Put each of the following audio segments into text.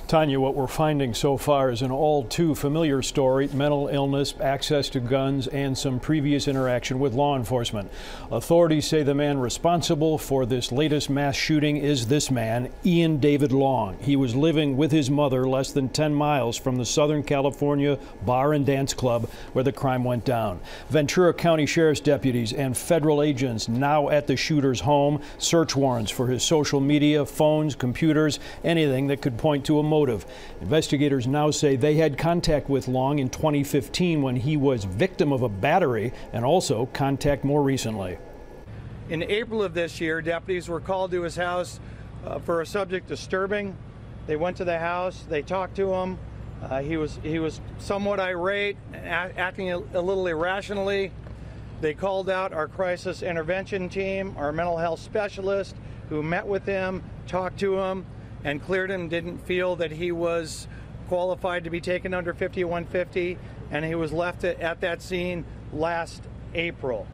Tanya, what we're finding so far is an all too familiar story: mental illness, access to guns, and some previous interaction with law enforcement. Authorities say the man responsible for this latest mass shooting is this man, Ian David Long. He was living with his mother less than 10 miles from the Southern California bar and dance club where the crime went down. Ventura County Sheriff's deputies and federal agents now at the shooter's home. Search warrants for his social media, phones, computers, anything that could point to a motive. Investigators now say they had contact with Long in 2015 when he was victim of a battery, and also contact more recently. In April of this year, deputies were called to his house for a subject disturbing. They went to the house, they talked to him. He was somewhat irate, acting a little irrationally. They called out our crisis intervention team, our mental health specialist, who met with him, talked to him, and cleared him. Didn't feel that he was qualified to be taken under 5150, and he was left at that scene last April.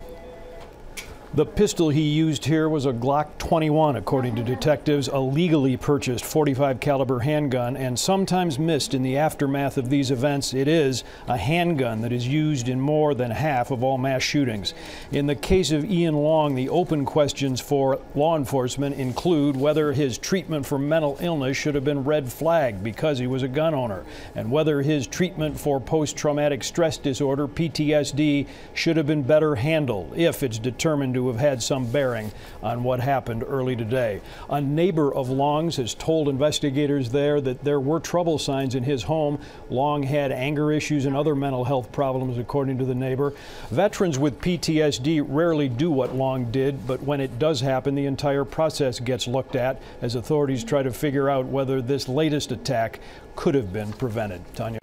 The pistol he used here was a Glock 21, according to detectives, a legally purchased .45 caliber handgun, and sometimes missed in the aftermath of these events. It is a handgun that is used in more than half of all mass shootings. In the case of Ian Long, the open questions for law enforcement include whether his treatment for mental illness should have been red flagged because he was a gun owner, and whether his treatment for post-traumatic stress disorder, PTSD, should have been better handled if it's determined to have had some bearing on what happened early today. A neighbor of Long's has told investigators there that there were trouble signs in his home. Long had anger issues and other mental health problems, according to the neighbor. Veterans with PTSD rarely do what Long did, but when it does happen, the entire process gets looked at as authorities try to figure out whether this latest attack could have been prevented. Tanya.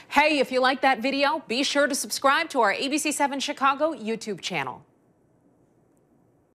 Hey, if you like that video, be sure to subscribe to our ABC7 Chicago YouTube channel.